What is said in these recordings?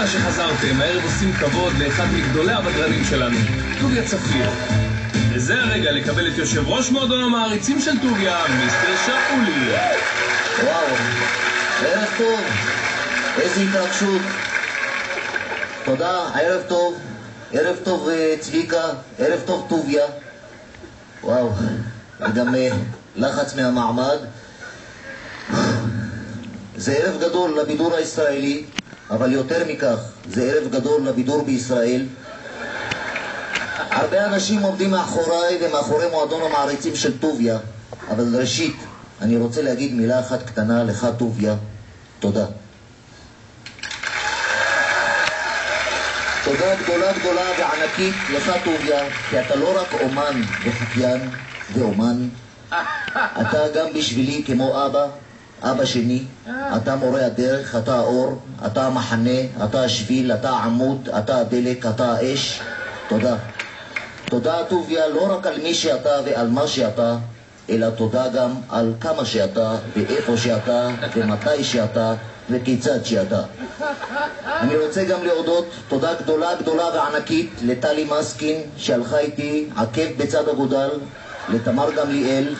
תודה שחזרתם. הערב עושים כבוד לאחד מגדולי הבדרנים שלנו, טוביה צפיר. וזה הרגע לקבל את יושב ראש מועדון המעריצים של טוביה, מיסטר שאולי. וואו, ערב טוב, איזה התרגשות. תודה, ערב טוב צביקה, ערב טוב טוביה. וואו, וגם לחץ מהמעמד. זה ערב גדול לבידור הישראלי, אבל יותר מכך, זה ערב גדול לבידור בישראל. הרבה אנשים עומדים מאחוריי ומאחורי מועדון המעריצים של טוביה, אבל ראשית, אני רוצה להגיד מילה אחת קטנה לך טוביה, תודה. תודה גדולה וענקית לך טוביה, כי אתה לא רק אומן וחקיין ואומן, אתה גם בשבילי כמו אבא שני, אתה מורה הדרך, אתה האור, אתה המחנה, אתה השביל, אתה העמוד, אתה הדלק, אתה האש. תודה. תודה טוביה לא רק על מי שאתה ועל מה שאתה, אלא תודה גם על כמה שאתה ואיפה שאתה ומתי שאתה וכיצד שאתה. אני רוצה גם להודות תודה גדולה וענקית לטלי מסקין שהלכה איתי עקב בצד אגודל, לתמר גמליאל,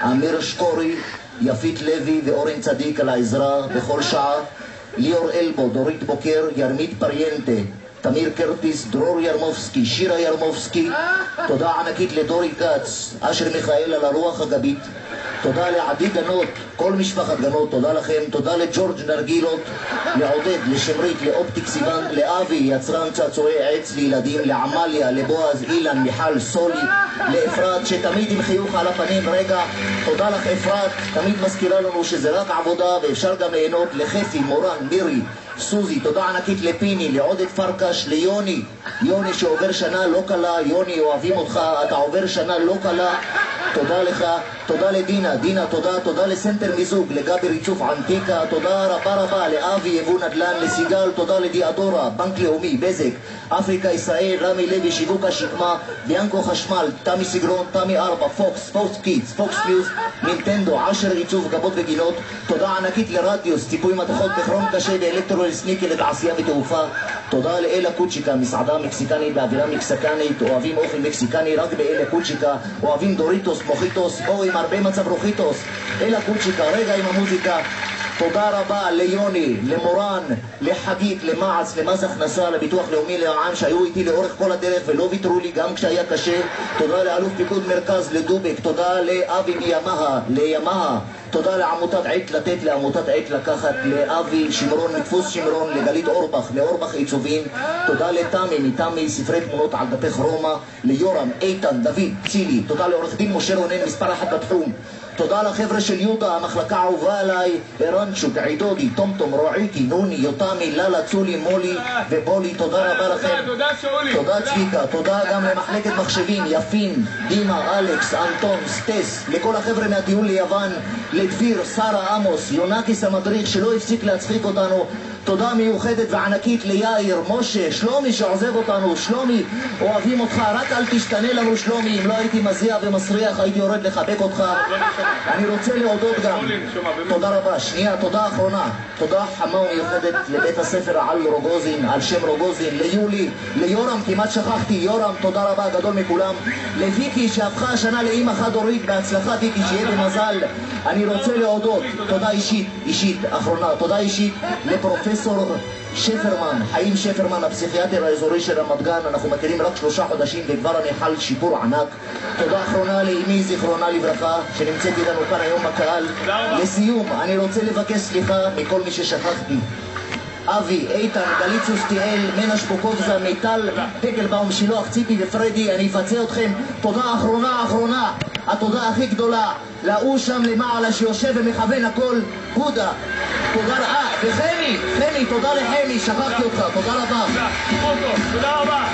אמיר שקורי, יפית לוי ואורן צדיק על העזרה בכל שעה, ליאור אלבו, דורית בוקר, ירמית פריינטה, תמיר קרטיס, דרור ירמובסקי, שירה ירמובסקי. תודה ענקית לדורי קץ, אשר מיכאל על הרוח הגבית. תודה לעדי גנות, כל משפחת גנות, תודה לכם. תודה לג'ורג' נרגילות, לעודד, לשמרית, לאופטיק סיוון, לאבי, יצרן צעצועי עץ לילדים, לעמליה, לבועז, אילן, מיכל, סולי, לאפרת שתמיד עם חיוך על הפנים. רגע, תודה לך אפרת, תמיד מזכירה לנו שזה רק עבודה ואפשר גם ליהנות. לחפי, מורן, מירי, סוזי, תודה ענקית לפיני, לעודד פרקש, ליוני, יוני שעובר שנה לא קלה. יוני, אוהבים אותך, אתה עובר שנה לא קלה, תודה לך. תודה לדינה, תודה לסנטר מיזוג, לגבי ריצוף ענתיקה, תודה רבה לאבי יבוא נדל"ן, לסיגל, תודה לדיאדורה, בנק לאומי, בזק, אפריקה ישראל, רמי לוי, שיווק השקמה, ביאנקו חשמל, תמי סגרון, תמי 4, פוקס קידס, פוקס פיוס, נינטנדו, עשר ריצוף, גבות וגינות. תודה ענקית לרדיוס, טיפוי מתכות בכרום קשה ואלקטרול סניקי לתעשייה ותעופה. תודה לאלה קוצ'יקה, מסעדה מקסיקנית באווירה מקסיקנית, אוהבים אוכל מקסיקני רק באלה קוצ'יקה, אוהבים דוריטוס, מוחיטוס, או עם הרבה מצב רוחיטוס, אלה קוצ'יקה, רגע עם המוזיקה. תודה רבה ליוני, למורן, לחגית, למעץ, למס הכנסה, לביטוח לאומי, לעם שהיו איתי לאורך כל הדרך ולא ויתרו לי גם כשהיה קשה. תודה לאלוף פיקוד מרכז, לדובק. תודה לאבי לימאה. תודה לעמותת עת לתת, לעמותת עת לקחת, לאבי שמרון מדפוס שמרון, לגלית אורבך, לאורבך עיצובים. תודה לתמי, מתמי ספרי תמונות על דפי כרומה, ליורם, איתן, דוד, צילי. תודה לעורך דין משה רונן, מספר אחת בתחום. תודה לחבר'ה של יהודה, המחלקה האהובה עליי, ערנצ'וק, עידודי, טומטום, רועיקי, נוני, יוטמי, ללה, צולי, מולי ובולי. תודה רבה לכם. תודה צביקה. תודה גם למחלקת מחשבים, יפין, דימה, אלכס, אנטון, סטס, לכל החבר'ה מהטיול ליוון, לדביר, שרה, עמוס, יונקיס המדריך שלא הפסיק להצחיק אותנו. תודה מיוחדת וענקית ליאיר, משה, שלומי שעוזב אותנו. שלומי, אוהבים אותך, רק אל תשתנה לנו שלומי, אם לא הייתי מזיע ומסריח הייתי יורד לחבק אותך. אני רוצה להודות גם, תודה רבה, שנייה, תודה אחרונה, תודה חמה ומיוחדת לבית הספר על רוגוזין, על שם רוגוזין, ליולי, ליורם, כמעט שכחתי, יורם, תודה רבה, גדול מכולם. לוויקי שהפכה השנה לאמא חד הורית, בהצלחה ויקי, שיהיה במזל. אני רוצה להודות, תודה אישית, אחרונה, תודה אישית לפרופסור שפרמן, חיים שפרמן, הפסיכיאטר האזורי של רמת גן. אנחנו מכירים רק 3 חודשים וכבר אני חל שיפור ענק. תודה אחרונה לאמי, זיכרונה לברכה, שנמצאת איתנו כאן היום בקהל. לסיום, אני רוצה לבקש סליחה מכל מי ששכחתי. אבי, איתן, גליצוס, תיאל, מנש בוקובזה, מיטל, פקלבאום, שילוח, ציפי ופרדי, אני אפצה אתכם. תודה אחרונה, התודה הכי גדולה לאו שם למעלה שיושב ומכוון הכל, הודה. תודה רבה, וחמי, תודה לחמי, שכחתי אותך, תודה רבה. תודה רבה.